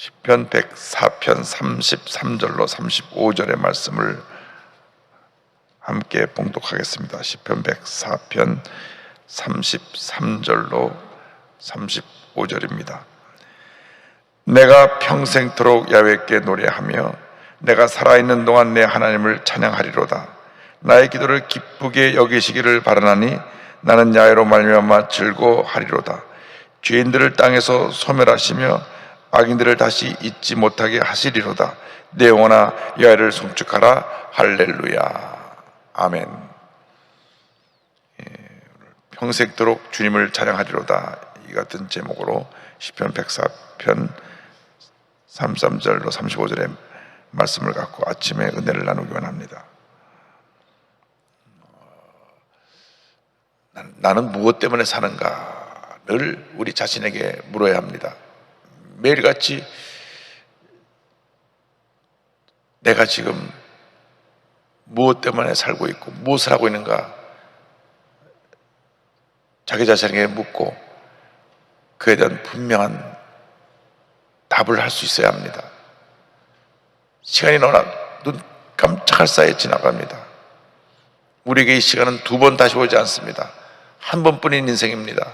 시편 104편 33절로 35절의 말씀을 함께 봉독하겠습니다. 시편 104편 33절로 35절입니다. 내가 평생토록 야훼께 노래하며 내가 살아있는 동안 내 하나님을 찬양하리로다. 나의 기도를 기쁘게 여기시기를 바라나니 나는 야훼로 말미암아 즐거워하리로다. 죄인들을 땅에서 소멸하시며 악인들을 다시 잊지 못하게 하시리로다. 내 영혼아 야훼를 송축하라. 할렐루야. 아멘. 평생토록 주님을 찬양하리로다. 이 같은 제목으로 시편 104편 33절로 35절의 말씀을 갖고 아침에 은혜를 나누기 원합니다. 나는 무엇 때문에 사는가를 우리 자신에게 물어야 합니다. 매일같이 내가 지금 무엇 때문에 살고 있고 무엇을 하고 있는가 자기 자신에게 묻고 그에 대한 분명한 답을 할 수 있어야 합니다. 시간이 너무나 눈 깜짝할 사이에 지나갑니다. 우리에게 이 시간은 두 번 다시 오지 않습니다. 한 번뿐인 인생입니다.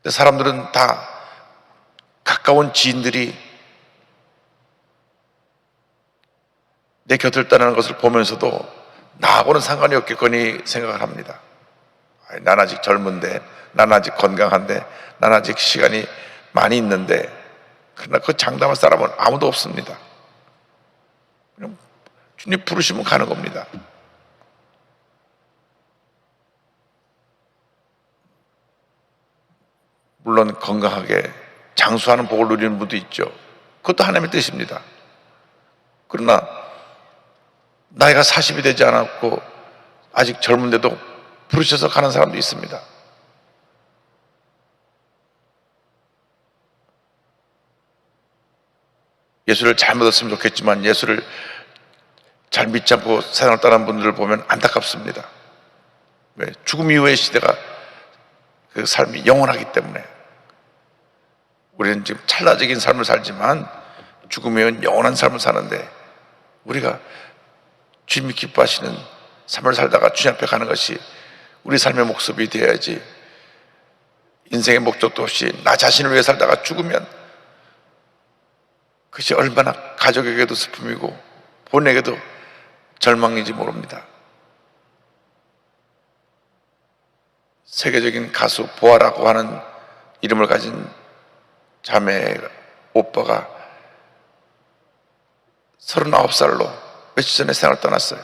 사람들은 다 가까운 지인들이 내 곁을 떠나는 것을 보면서도 나하고는 상관이 없겠거니 생각을 합니다. 난 아직 젊은데, 난 아직 건강한데, 난 아직 시간이 많이 있는데, 그러나 그 장담할 사람은 아무도 없습니다. 그냥 주님 부르시면 가는 겁니다. 물론 건강하게 장수하는 복을 누리는 분도 있죠. 그것도 하나님의 뜻입니다. 그러나 나이가 40이 되지 않았고 아직 젊은데도 부르셔서 가는 사람도 있습니다. 예수를 잘 믿었으면 좋겠지만 예수를 잘 믿지 않고 세상을 떠난 분들을 보면 안타깝습니다. 왜? 죽음 이후의 시대가 그 삶이 영원하기 때문에 우리는 지금 찰나적인 삶을 살지만 죽음 이후는 영원한 삶을 사는데 우리가 주님이 기뻐하시는 삶을 살다가 주님 앞에 가는 것이 우리 삶의 목숨이 되어야지 인생의 목적도 없이 나 자신을 위해 살다가 죽으면 그것이 얼마나 가족에게도 슬픔이고 본에게도 절망인지 모릅니다. 세계적인 가수 보아라고 하는 이름을 가진 자매 오빠가 39살로 며칠 전에 세상을 떠났어요.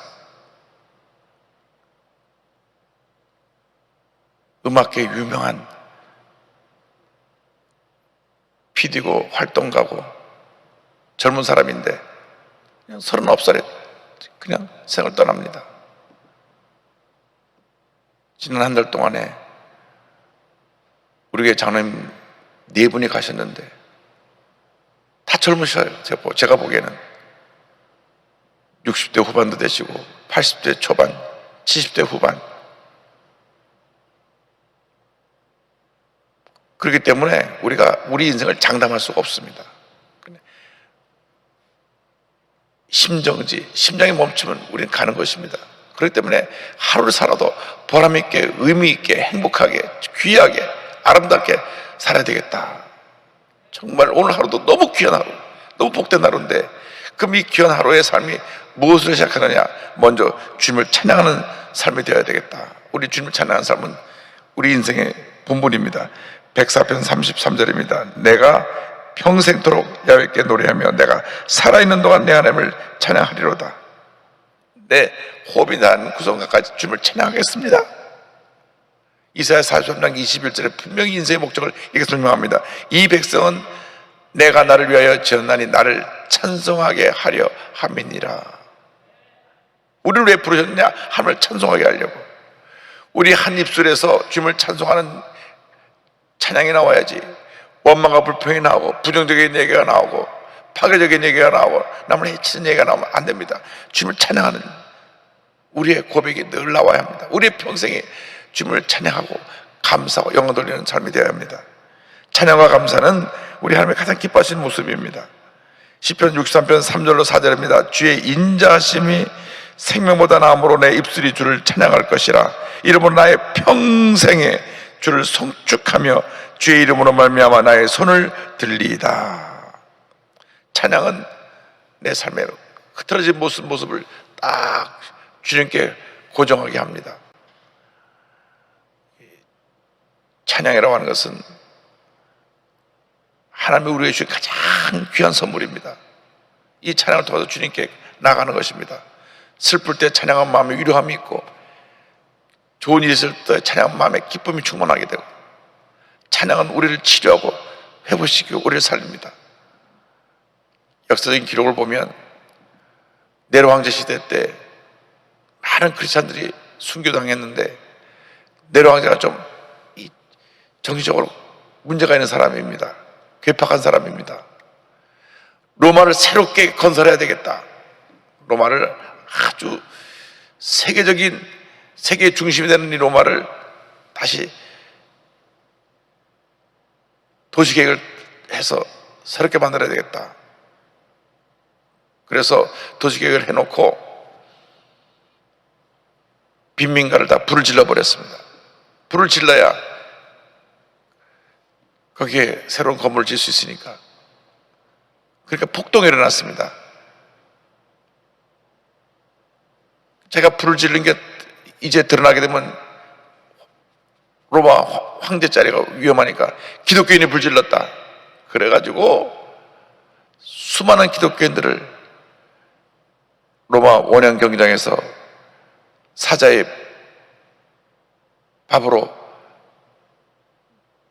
음악계 유명한 PD고 활동가고 젊은 사람인데 그냥 39살에 그냥 생을 떠납니다. 지난 한 달 동안에 우리 교회 장로님 4분이 가셨는데 다 젊으셔요. 제가 보기에는 60대 후반도 되시고 80대 초반, 70대 후반. 그렇기 때문에 우리가 우리 인생을 장담할 수가 없습니다. 심장이 멈추면 우리는 가는 것입니다. 그렇기 때문에 하루를 살아도 보람 있게, 의미 있게, 행복하게, 귀하게, 아름답게 살아야 되겠다. 정말 오늘 하루도 너무 귀한 하루, 너무 복된 하루인데 그럼 이 귀한 하루의 삶이 무엇으로 시작하느냐? 먼저 주님을 찬양하는 삶이 되어야 되겠다. 우리 주님을 찬양하는 삶은 우리 인생의 본분입니다. 104편 33절입니다. 내가 평생토록 야훼께 노래하며 내가 살아있는 동안 내 하나님을 찬양하리로다. 내 호흡이 닿는 구성까지 주님을 찬양하겠습니다. 이사야 43장 21절에 분명히 인생의 목적을 이렇게 설명합니다. 이 백성은 내가 나를 위하여 지었나니 나를 찬송하게 하려 함이니라. 우리를 왜 부르셨느냐? 하나님을 찬송하게 하려고. 우리 한 입술에서 주님을 찬송하는 찬양이 나와야지 원망과 불평이 나오고 부정적인 얘기가 나오고 파괴적인 얘기가 나오고 남을 해치는 얘기가 나오면 안 됩니다. 주님을 찬양하는 우리의 고백이 늘 나와야 합니다. 우리의 평생에 주님을 찬양하고 감사하고 영광 돌리는 삶이 되어야 합니다. 찬양과 감사는 우리 하나님의 가장 기뻐하시는 모습입니다. 시편 63편 3절로 4절입니다. 주의 인자하심이 생명보다 나음으로 내 입술이 주를 찬양할 것이라. 이름으로 나의 평생에 주를 송축하며 주의 이름으로 말미암아 나의 손을 들리이다. 찬양은 내 삶의 흐트러진 모습을 딱 주님께 고정하게 합니다. 찬양이라고 하는 것은 하나님이 우리에게 주신 가장 귀한 선물입니다. 이 찬양을 통해서 주님께 나가는 것입니다. 슬플 때 찬양한 마음에 위로함이 있고, 좋은 일이 있을 때 찬양한 마음에 기쁨이 충만하게 되고, 찬양은 우리를 치료하고 회복시키고 우리를 살립니다. 역사적인 기록을 보면 네로 황제 시대 때 많은 크리스찬들이 순교당했는데, 네로 황제가 좀 정신적으로 문제가 있는 사람입니다. 괴팍한 사람입니다. 로마를 새롭게 건설해야 되겠다. 로마를 아주 세계의 중심이 되는 이 로마를 다시 도시계획을 해서 새롭게 만들어야 되겠다. 그래서 도시계획을 해놓고 빈민가를 다 불을 질러버렸습니다. 불을 질러야 거기에 새로운 건물을 지을 수 있으니까. 그러니까 폭동이 일어났습니다. 제가 불을 지른 게 이제 드러나게 되면 로마 황제 자리가 위험하니까 기독교인이 불질렀다. 그래가지고 수많은 기독교인들을 로마 원형 경기장에서 사자의 밥으로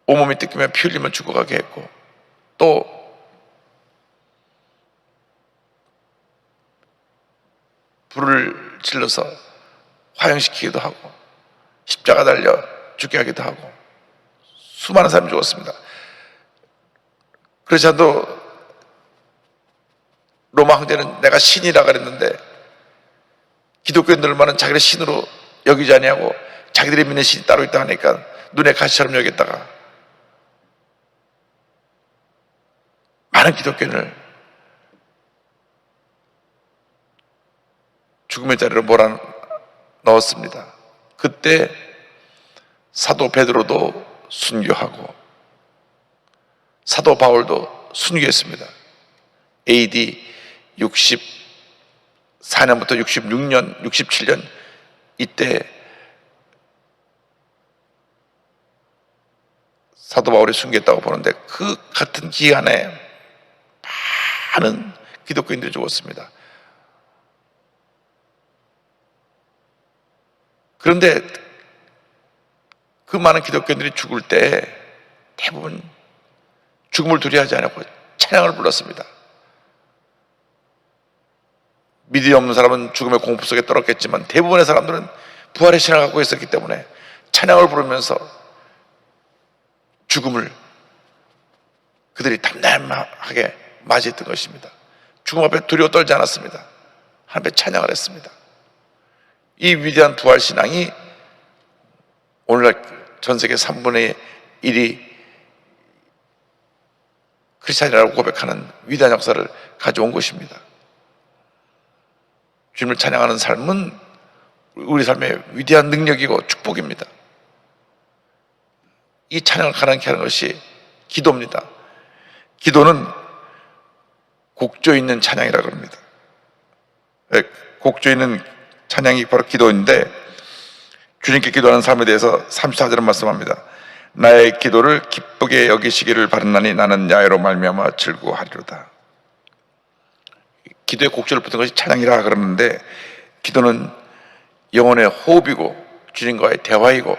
온몸이 뜯기며 피 흘리며 죽어가게 했고, 또 불을 질러서 화형시키기도 하고 십자가 달려 죽게 하기도 하고 수많은 사람이 죽었습니다. 그렇지 않아도 로마 황제는 내가 신이라 그랬는데 기독교인들만은 자기를 신으로 여기지 아니하고 자기들이 믿는 신이 따로 있다 하니까 눈에 가시처럼 여겼다가 많은 기독교인을 죽음의 자리로 몰아넣었습니다. 그때 사도 베드로도 순교하고 사도 바울도 순교했습니다. AD 64년부터 66년, 67년 이때 사도 바울이 순교했다고 보는데, 그 같은 기간에 많은 기독교인들이 죽었습니다. 그런데 그 많은 기독교인들이 죽을 때 대부분 죽음을 두려워하지 않고 찬양을 불렀습니다. 믿음이 없는 사람은 죽음의 공포 속에 떨었겠지만 대부분의 사람들은 부활의 신앙을 갖고 있었기 때문에 찬양을 부르면서 죽음을 그들이 담담하게 맞이했던 것입니다. 죽음 앞에 두려워 떨지 않았습니다. 하나님 앞에 찬양을 했습니다. 이 위대한 부활 신앙이 오늘날 전 세계 3분의 1이 크리스찬이라고 고백하는 위대한 역사를 가져온 것입니다. 주님을 찬양하는 삶은 우리 삶의 위대한 능력이고 축복입니다. 이 찬양을 가능케 하는 것이 기도입니다. 기도는 곡조 있는 찬양이라고 합니다. 곡조 있는 찬양이 바로 기도인데, 주님께 기도하는 삶에 대해서 34절은 말씀합니다. 나의 기도를 기쁘게 여기시기를 바라나니 나는 야외로 말미암아 즐거워하리로다. 기도의 곡조를 붙은 것이 찬양이라 그러는데, 기도는 영혼의 호흡이고 주님과의 대화이고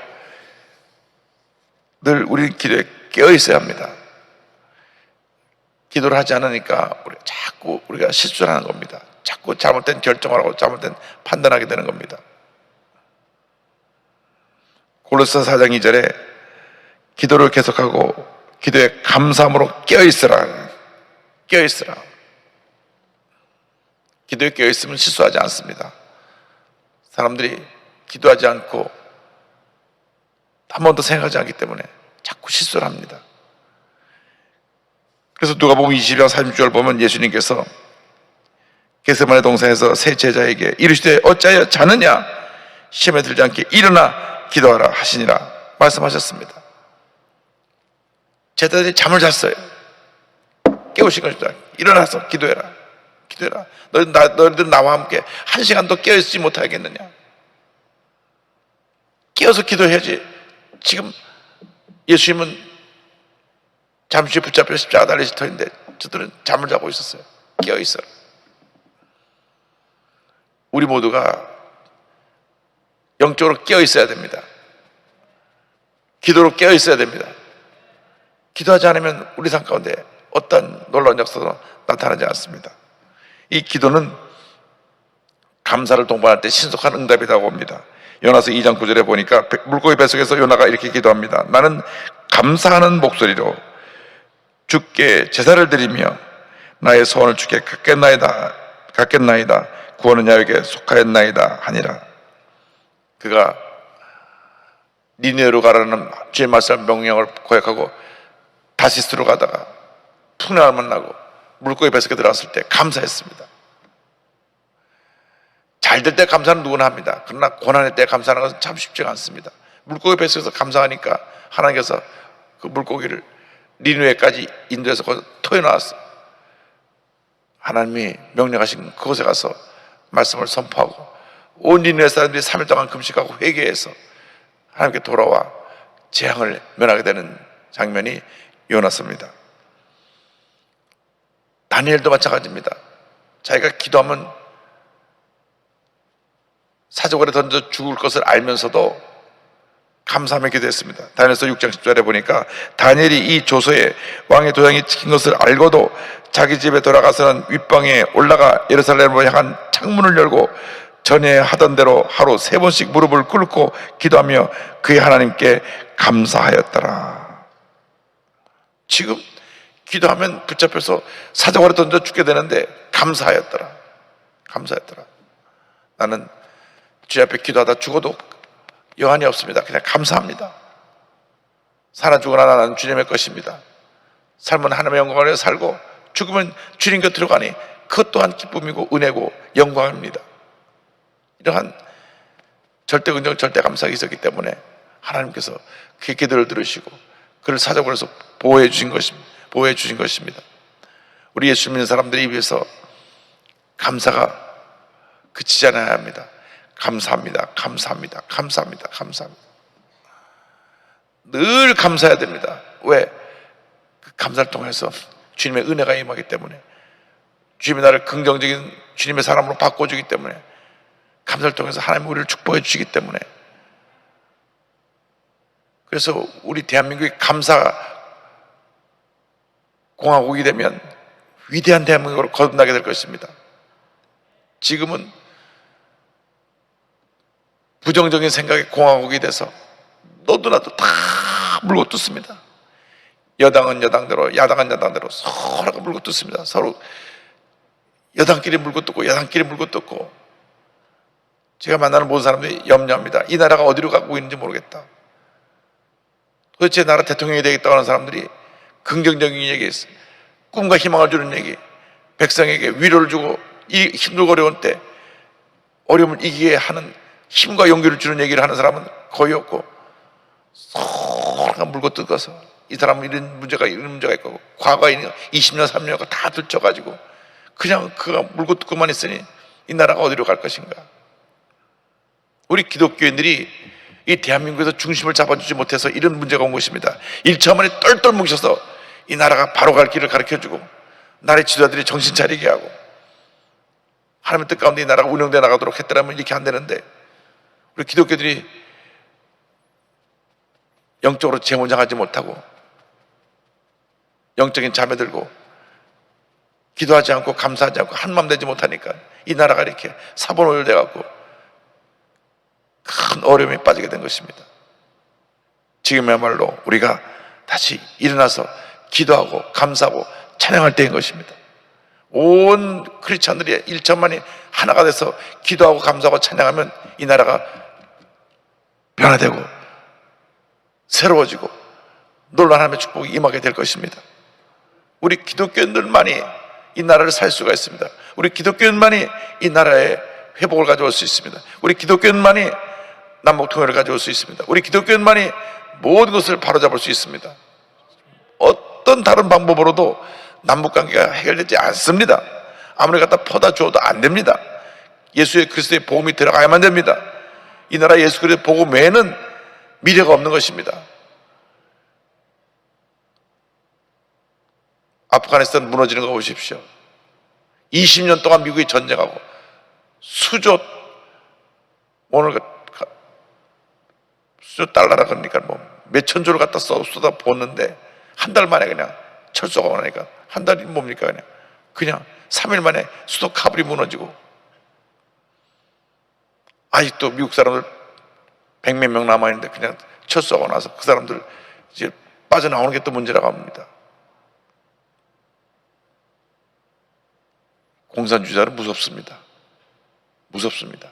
늘 우리 기도에 깨어 있어야 합니다. 기도를 하지 않으니까 자꾸 우리가 실수를 하는 겁니다. 자꾸 잘못된 결정을 하고 잘못된 판단하게 되는 겁니다. 골로새 4장 2절에 기도를 계속하고 기도에 감사함으로 깨어있으라. 깨어있으라. 기도에 깨어있으면 실수하지 않습니다. 사람들이 기도하지 않고 한 번도 생각하지 않기 때문에 자꾸 실수를 합니다. 그래서 누가복음 20장 36절 보면 예수님께서 겟세마네 동산에서 세 제자에게 이르시되 어찌하여 자느냐, 시험에 들지 않게 일어나 기도하라 하시니라 말씀하셨습니다. 제자들이 잠을 잤어요. 깨우신 것입니다. 일어나서 기도해라. 기도해라. 너희들 나와 함께 한 시간도 깨어있지 못하겠느냐. 깨어서 기도해야지. 지금 예수님은 잠시 붙잡혀 십자가 달리실 터인데 저들은 잠을 자고 있었어요. 깨어있어라. 우리 모두가 영적으로 깨어있어야 됩니다. 기도로 깨어있어야 됩니다. 기도하지 않으면 우리 삶 가운데 어떤 놀라운 역사도 나타나지 않습니다. 이 기도는 감사를 동반할 때 신속한 응답이라고 봅니다. 요나서 2장 9절에 보니까 물고기 뱃속에서 요나가 이렇게 기도합니다. 나는 감사하는 목소리로 주께 제사를 드리며 나의 소원을 주께 갖겠나이다. 구원은 야훼에게 속하였나이다 하니라. 그가 니느웨로 가라는 주의 말씀 명령을 고백하고 다시스로 가다가 풍랑을 만나고 물고기 뱃속에 들어갔을 때 감사했습니다. 잘 될 때 감사는 누구나 합니다. 그러나 고난의 때 감사하는 것은 참 쉽지가 않습니다. 물고기 뱃속에서 감사하니까 하나님께서 그 물고기를 니느웨까지 인도해서 거기서 토해놨어요. 하나님이 명령하신 그곳에 가서 말씀을 선포하고 온 니느웨 사람들이 3일 동안 금식하고 회개해서 하나님께 돌아와 재앙을 면하게 되는 장면이 요나서입니다. 다니엘도 마찬가지입니다. 자기가 기도하면 사자굴에 던져 죽을 것을 알면서도 감사하며 기도했습니다. 다니엘서 6장 10절에 보니까 다니엘이 이 조서에 왕의 도장이 찍힌 것을 알고도 자기 집에 돌아가서는 윗방에 올라가 예루살렘으로 향한 창문을 열고 전에 하던 대로 하루 3번씩 무릎을 꿇고 기도하며 그의 하나님께 감사하였더라. 지금 기도하면 붙잡혀서 사자굴에 던져 죽게 되는데 감사하였더라. 나는 주님 앞에 기도하다 죽어도 여한이 없습니다. 그냥 감사합니다. 살아 죽으나 나는 주님의 것입니다. 삶은 하나님의 영광을 위해 살고 죽으면 주님 곁으로 가니 그것 또한 기쁨이고 은혜고 영광입니다. 이러한 절대 긍정 절대 감사가 있었기 때문에 하나님께서 그의 기도를 들으시고 그를 사자굴에서 보호해 주신 것입니다. 우리 예수 믿는 사람들이 위해서 감사가 그치지 않아야 합니다. 감사합니다. 늘 감사해야 됩니다. 왜? 그 감사를 통해서 주님의 은혜가 임하기 때문에, 주님이 나를 긍정적인 주님의 사람으로 바꿔주기 때문에, 감사를 통해서 하나님 우리를 축복해 주시기 때문에. 그래서 우리 대한민국이 감사 공화국이 되면 위대한 대한민국으로 거듭나게 될 것입니다. 지금은 부정적인 생각의 공화국이 돼서 너도 나도 다 물고 뜯습니다. 여당은 여당대로, 야당은 야당대로 서로가 물고 뜯습니다. 서로 여당끼리 물고 뜯고 야당끼리 물고 뜯고. 제가 만나는 모든 사람들이 염려합니다. 이 나라가 어디로 가고 있는지 모르겠다. 도대체 나라 대통령이 되겠다고 하는 사람들이 긍정적인 얘기, 꿈과 희망을 주는 얘기, 백성에게 위로를 주고 이 힘들고 어려운 때 어려움을 이기게 하는 힘과 용기를 주는 얘기를 하는 사람은 거의 없고, 서로가 물고 뜯어서 이 사람은 이런 문제가 있고 과거에 20년 3년가 다 들춰가지고 그냥 그가 물고 뜯고만 있으니 이 나라가 어디로 갈 것인가. 우리 기독교인들이 이 대한민국에서 중심을 잡아주지 못해서 이런 문제가 온 것입니다. 일처만에 똘똘 뭉쳐서 이 나라가 바로 갈 길을 가르쳐주고 나라의 지도자들이 정신 차리게 하고 하나님의 뜻 가운데 이 나라가 운영되어 나가도록 했더라면 이렇게 안 되는데, 우리 기독교들이 영적으로 재무장하지 못하고 영적인 잠에 들고 기도하지 않고 감사하지 않고 한마음 되지 못하니까 이 나라가 이렇게 사본오열돼 갖고 큰 어려움에 빠지게 된 것입니다. 지금이야말로 우리가 다시 일어나서 기도하고 감사하고 찬양할 때인 것입니다. 온 크리스찬들이 1천만이 하나가 돼서 기도하고 감사하고 찬양하면 이 나라가 변화되고 새로워지고 놀라운 하나님의 축복이 임하게 될 것입니다. 우리 기독교인들만이 이 나라를 살 수가 있습니다. 우리 기독교인만이 이 나라에 회복을 가져올 수 있습니다. 우리 기독교인만이 남북 통일을 가져올 수 있습니다. 우리 기독교인만이 모든 것을 바로잡을 수 있습니다. 어떤 다른 방법으로도 남북관계가 해결되지 않습니다. 아무리 갖다 퍼다 주어도 안 됩니다. 예수의 그리스도의 복음이 들어가야만 됩니다. 이 나라 예수 그리스도의 복음 외에는 미래가 없는 것입니다. 아프가니스탄 무너지는 거 보십시오. 20년 동안 미국이 전쟁하고 수조 달러라 그러니까 뭐 몇천 조를 갖다 쏟아 부었는데 한 달 만에 그냥 철수가 오니까 한 달이 뭡니까 그냥 3일 만에 수도 카불이 무너지고 아직도 미국 사람들 100몇 명 남아있는데 그냥 철수하고 나서 그 사람들 이제 빠져나오는 게 또 문제라고 합니다. 공산주의자는 무섭습니다. 무섭습니다.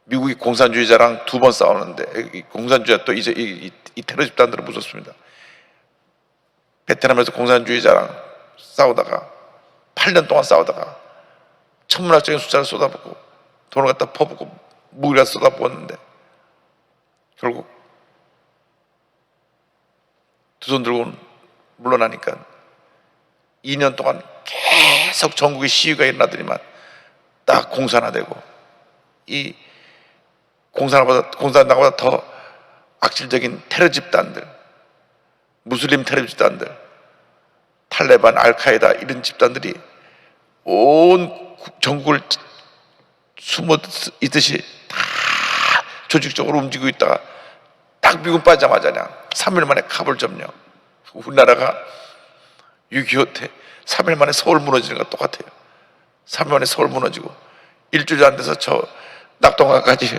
미국이 공산주의자랑 2번 싸우는데 공산주의자 또 이제 이 테러 집단들은 무섭습니다. 베트남에서 공산주의자랑 싸우다가 8년 동안 싸우다가 천문학적인 숫자를 쏟아붓고 돈을 갖다 퍼붓고 무기를 쏟아부었는데 결국 두 손 들고 물러나니까 2년 동안 계속 전국에 시위가 일어나더니만 딱 공산화되고 이 공산당보다 더 악질적인 테러 집단들, 무슬림 테러 집단들, 탈레반, 알카에다 이런 집단들이 온 전국을 숨어 있듯이 다 조직적으로 움직이고 있다가 딱 미군 빠지자마자 그냥 3일 만에 카불 점령. 우리나라가 6.25 때 3일 만에 서울 무너지는 것 똑같아요. 3일 만에 서울 무너지고 일주일 안 돼서 저 낙동강까지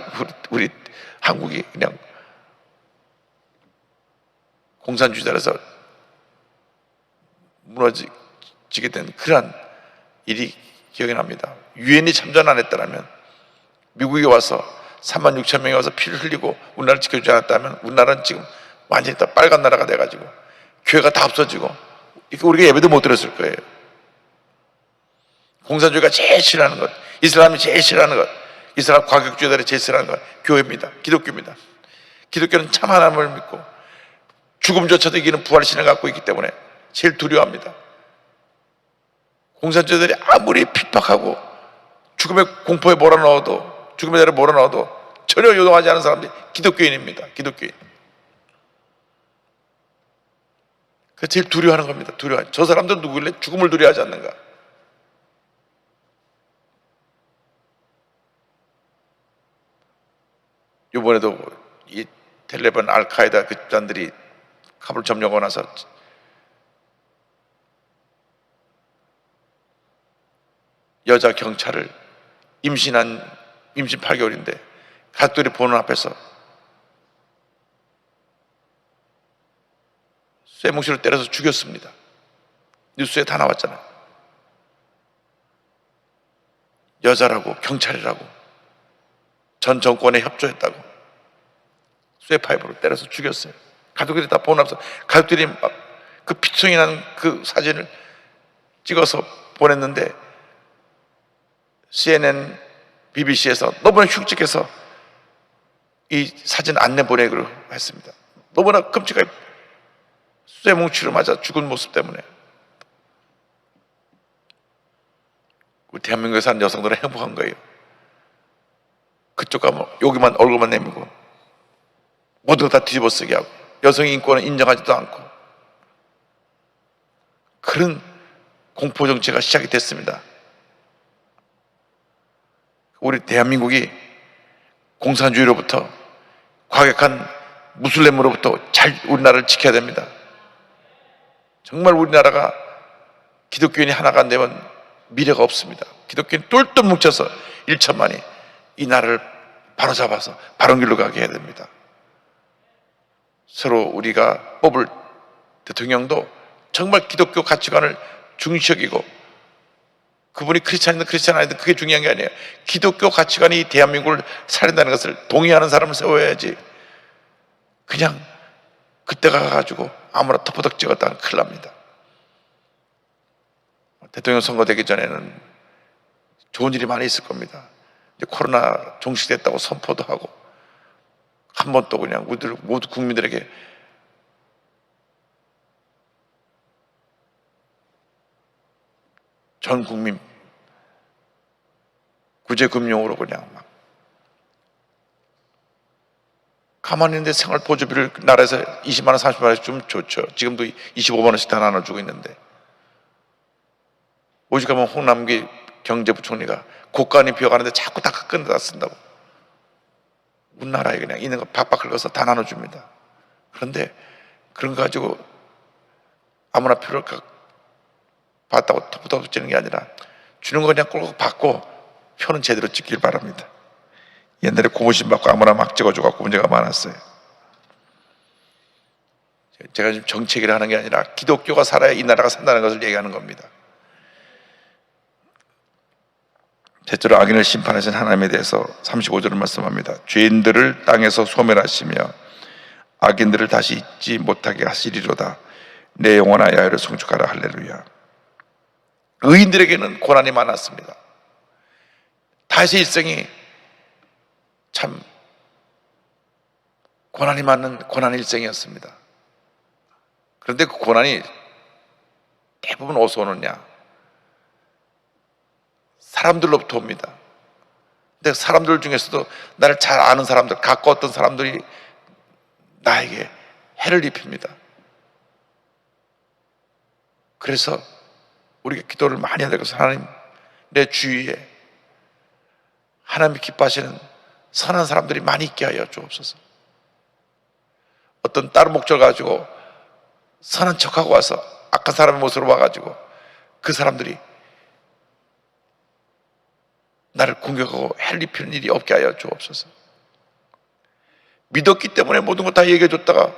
우리 한국이 그냥 공산주의자라서 무너지게 된 그러한 일이 기억이 납니다. 유엔이 참전 안 했다면 미국이 와서 3만 6천 명이 와서 피를 흘리고 우리나라를 지켜주지 않았다면 우리나라는 지금 완전히 다 빨간 나라가 돼가지고 교회가 다 없어지고 우리가 예배도 못 드렸을 거예요. 공산주의가 제일 싫어하는 것, 이슬람이 제일 싫어하는 것, 이슬람 과격주의자들이 제일 싫어하는 것, 교회입니다. 기독교입니다. 기독교는 참 하나님을 믿고 죽음조차도 이기는 부활신을 갖고 있기 때문에 제일 두려워합니다. 공산주의자들이 아무리 핍박하고 죽음의 공포에 몰아넣어도 죽음의 자리에 몰아넣어도 전혀 요동하지 않은 사람들이 기독교인입니다. 기독교인. 그 제일 두려워하는 겁니다. 두려워. 저 사람들은 누구길래 죽음을 두려워하지 않는가? 이번에도 이 텔레반 알카에다 그 집단들이 카불 점령하고 나서 여자 경찰을 임신 8개월인데 가족들이 보는 앞에서 쇠뭉치로 때려서 죽였습니다. 뉴스에 다 나왔잖아요. 여자라고 경찰이라고 전 정권에 협조했다고 쇠파이프로 때려서 죽였어요. 가족들이 다 보는 앞에서 가족들이 막 그 피통이 나는 그 사진을 찍어서 보냈는데 CNN, BBC에서 너무나 흉측해서 이 사진 안내 보내기로 했습니다. 너무나 끔찍하게 쇠뭉치로 맞아 죽은 모습 때문에 우리 대한민국에 사는 여성들은 행복한 거예요. 그쪽 가면 여기만 얼굴만 내밀고 모두 다 뒤집어쓰게 하고 여성의 인권은 인정하지도 않고 그런 공포정치가 시작이 됐습니다. 우리 대한민국이 공산주의로부터 과격한 무슬림으로부터 잘 우리나라를 지켜야 됩니다. 정말 우리나라가 기독교인이 하나가 안 되면 미래가 없습니다. 기독교인 똘똘 뭉쳐서 1천만이 이 나라를 바로잡아서 바른 길로 가게 해야 됩니다. 서로 우리가 뽑을 대통령도 정말 기독교 가치관을 중시 여기고 그분이 크리스찬이든 크리스찬 아니든 그게 중요한 게 아니에요. 기독교 가치관이 대한민국을 살린다는 것을 동의하는 사람을 세워야지 그냥 그때가 가가지고 아무나 터프덕 찍었다는 큰일 납니다. 대통령 선거 되기 전에는 좋은 일이 많이 있을 겁니다. 이제 코로나 종식됐다고 선포도 하고 한 번 또 그냥 모두 국민들에게 전 국민 구제금융으로 그냥 막 가만히 있는데 생활보조비를 나라에서 20만 원, 30만 원씩 주면 좋죠. 지금도 25만 원씩 다 나눠주고 있는데 오죽하면 홍남기 경제부총리가 고간이 비어가는데 자꾸 다 끝내다 쓴다고. 우리나라에 그냥 있는 거 박박 긁어서 다 나눠줍니다. 그런데 그런 거 가지고 아무나 표를 받았다고 터부터 찌는 게 아니라 주는 거 그냥 꿀꺽 받고 표는 제대로 찍길 바랍니다. 옛날에 고무신 받고 아무나 막 찍어줘갖고 문제가 많았어요. 제가 지금 정치 얘기를 하는 게 아니라 기독교가 살아야 이 나라가 산다는 것을 얘기하는 겁니다. 대체로 악인을 심판하신 하나님에 대해서 35절을 말씀합니다. 죄인들을 땅에서 소멸하시며 악인들을 다시 잊지 못하게 하시리로다. 내 영혼아 야훼를 송축하라. 할렐루야. 의인들에게는 고난이 많았습니다. 다윗의 일생이 참 고난이 많은 고난 일생이었습니다. 그런데 그 고난이 대부분 어디서 오느냐? 사람들로부터 옵니다. 근데 사람들 중에서도 나를 잘 아는 사람들, 가까웠던 사람들이 나에게 해를 입힙니다. 그래서 우리가 기도를 많이 해야 되겠어. 하나님, 내 주위에 하나님이 기뻐하시는 선한 사람들이 많이 있게 하여 주옵소서. 어떤 다른 목적을 가지고 선한 척하고 와서 악한 사람의 모습으로 와가지고 그 사람들이 나를 공격하고 해를 입히는 일이 없게 하여 주옵소서. 믿었기 때문에 모든 거 다 얘기해 줬다가,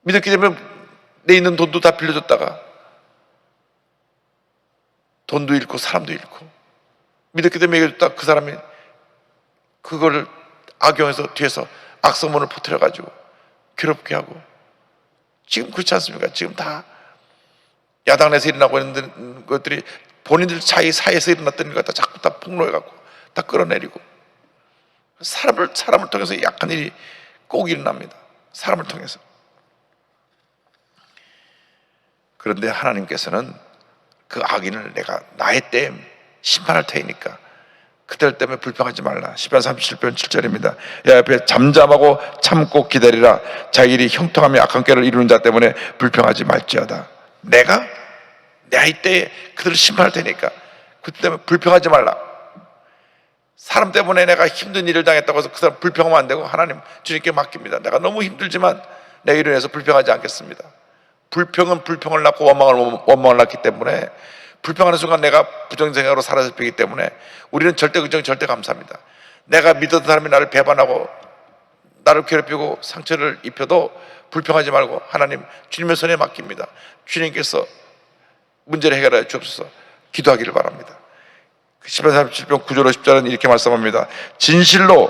믿었기 때문에 내 있는 돈도 다 빌려줬다가 돈도 잃고 사람도 잃고, 믿었기 때문에 얘기해 줬다가 그 사람이 그거를 악용해서 뒤에서 악성문을 퍼뜨려가지고 괴롭게 하고, 지금 그렇지 않습니까? 지금 다 야당 내에서 일어나고 있는 것들이 본인들 사이에서 일어났던 일 갖다 자꾸 다 폭로해갖고 다 끌어내리고, 사람을 통해서 약한 일이 꼭 일어납니다. 사람을 통해서. 그런데 하나님께서는 그 악인을 내가 나의 때에 심판할 테니까 그들 때문에 불평하지 말라. 시편 37편 7절입니다. 야 앞에 잠잠하고 참고 기다리라. 자기 일이 형통하며 악한 꾀를 이루는 자 때문에 불평하지 말지어다. 내가 나의 때에 그들을 심판할 테니까 그들 때문에 불평하지 말라. 사람 때문에 내가 힘든 일을 당했다고 해서 그 사람 불평하면 안 되고, 하나님 주님께 맡깁니다. 내가 너무 힘들지만 내가 이로 인해서 불평하지 않겠습니다. 불평은 불평을 낳고 원망을 낳기 때문에, 불평하는 순간 내가 부정생각으로 사라져버리기 때문에 우리는 절대 긍정, 절대 감사합니다. 내가 믿었던 사람이 나를 배반하고 나를 괴롭히고 상처를 입혀도 불평하지 말고 하나님 주님의 손에 맡깁니다. 주님께서 문제를 해결해 주옵소서. 기도하기를 바랍니다. 시편 37편 9절 10절은 이렇게 말씀합니다. 진실로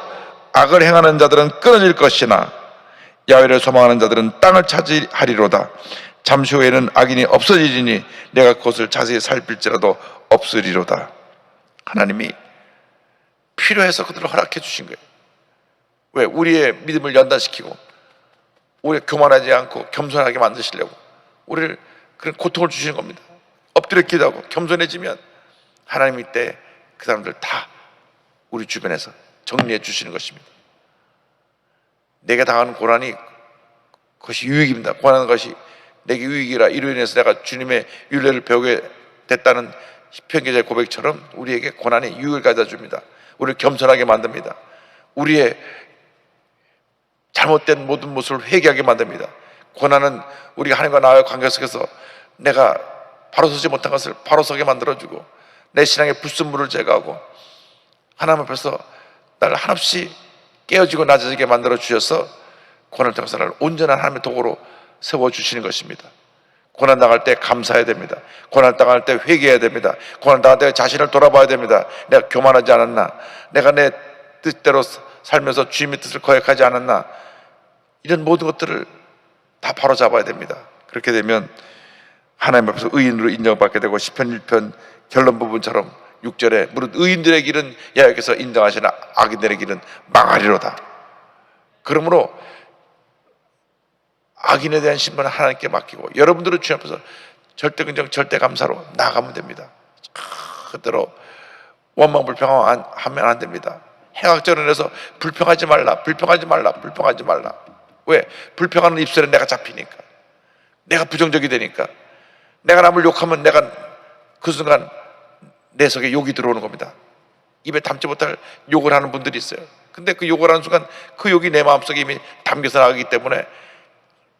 악을 행하는 자들은 끊어질 것이나 야훼를 소망하는 자들은 땅을 차지하리로다. 잠시 후에는 악인이 없어지리니 내가 그것을 자세히 살필지라도 없으리로다. 하나님이 필요해서 그들을 허락해 주신 거예요. 왜? 우리의 믿음을 연단시키고 우리가 교만하지 않고 겸손하게 만드시려고 우리를 그런 고통을 주시는 겁니다. 엎드려 기도하고 겸손해지면 하나님이 때 그 사람들 다 우리 주변에서 정리해 주시는 것입니다. 내가 당하는 고난이 그것이 유익입니다. 고난하는 것이 내게 유익이라 이로 인해서 내가 주님의 율례를 배우게 됐다는 시편기자의 고백처럼 우리에게 고난이 유익을 가져다 줍니다. 우리를 겸손하게 만듭니다. 우리의 잘못된 모든 모습을 회개하게 만듭니다. 고난은 우리가 하나님과 나와의 관계 속에서 내가 바로 서지 못한 것을 바로 서게 만들어주고, 내 신앙의 불순물을 제거하고 하나님 앞에서 나를 한없이 깨어지고 낮아지게 만들어 주셔서 고난을 통해서 나를 온전한 하나님의 도구로 세워주시는 것입니다. 고난 당할 때 감사해야 됩니다. 고난 당할 때 회개해야 됩니다. 고난 당할 때 자신을 돌아봐야 됩니다. 내가 교만하지 않았나? 내가 내 뜻대로 살면서 주님의 뜻을 거역하지 않았나? 이런 모든 것들을 다 바로잡아야 됩니다. 그렇게 되면 하나님 앞에서 의인으로 인정받게 되고 시편 1편 결론 부분처럼 6절에 무릇 의인들의 길은 여호와께서 인정하시나 악인들의 길은 망하리로다. 그러므로 악인에 대한 심판은 하나님께 맡기고 여러분들은 주님 앞에서 절대 긍정 절대 감사로 나가면 됩니다. 그대로 원망불평하면 안 됩니다. 행악전언에서 불평하지 말라, 불평하지 말라, 불평하지 말라. 왜? 불평하는 입술에 내가 잡히니까, 내가 부정적이 되니까, 내가 남을 욕하면 내가 그 순간 내 속에 욕이 들어오는 겁니다. 입에 담지 못할 욕을 하는 분들이 있어요. 근데 그 욕을 하는 순간 그 욕이 내 마음속에 이미 담겨서 나가기 때문에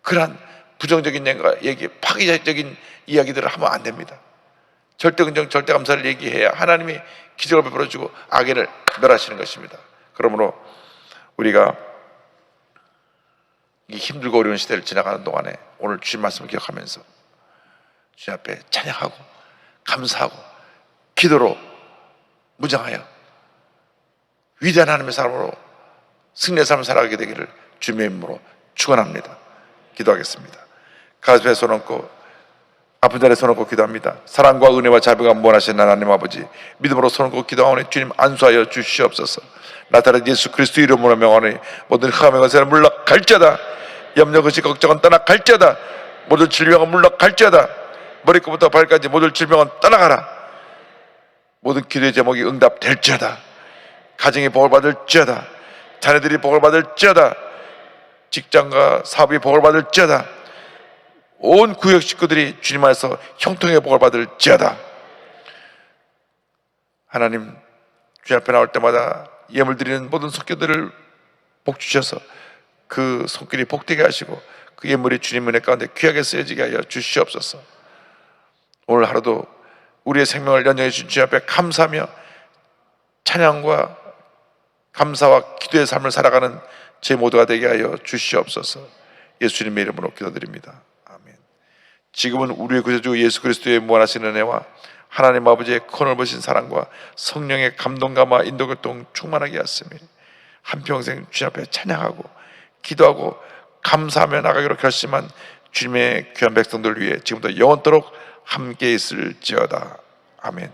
그러한 부정적인 얘기, 파괴적인 이야기들을 하면 안 됩니다. 절대 긍정, 절대 감사를 얘기해야 하나님이 기적을 베풀어주고 악인을 멸하시는 것입니다. 그러므로 우리가 이 힘들고 어려운 시대를 지나가는 동안에 오늘 주신 말씀을 기억하면서 주님 앞에 찬양하고 감사하고 기도로 무장하여 위대한 하나님의 사람으로 승리의 삶을 살아가게 되기를 주님의 이름으로 축원합니다. 기도하겠습니다. 가슴에 손 얹고 아픈 자리에 손 얹고 기도합니다. 사랑과 은혜와 자비가 무한하신 하나님 아버지, 믿음으로 손 얹고 기도하오니 주님 안수하여 주시옵소서. 나타난 예수 그리스도 이름으로 명하니 모든 흑암의 권세는 물러갈지어다. 염려 근심 걱정은 떠나갈지어다. 모든 질병은 물러갈지어다. 머리끝부터 발까지 모든 질병은 떠나가라. 모든 기도의 제목이 응답될지어다. 가정이 복을 받을지어다. 자녀들이 복을 받을지어다. 직장과 사업이 복을 받을지어다. 온 구역 식구들이 주님 안에서 형통의 복을 받을지어다. 하나님, 주님 앞에 나올 때마다 예물 드리는 모든 손길들을 복 주셔서 그 손길이 복되게 하시고 그 예물이 주님 은혜 가운데 귀하게 쓰여지게 하여 주시옵소서. 오늘 하루도 우리의 생명을 연장해 주신 주님 앞에 감사하며 찬양과 감사와 기도의 삶을 살아가는 제 모두가 되게 하여 주시옵소서. 예수님의 이름으로 기도드립니다. 아멘. 지금은 우리의 구세주 예수 그리스도의 무한하신 은혜와 하나님 아버지의 커넓으신 사랑과 성령의 감동감화 인도교통 충만하게 하시며 한평생 주님 앞에 찬양하고 기도하고 감사하며 나가기로 결심한 주님의 귀한 백성들 위해 지금부터 영원토록 함께 있을지어다. 아멘.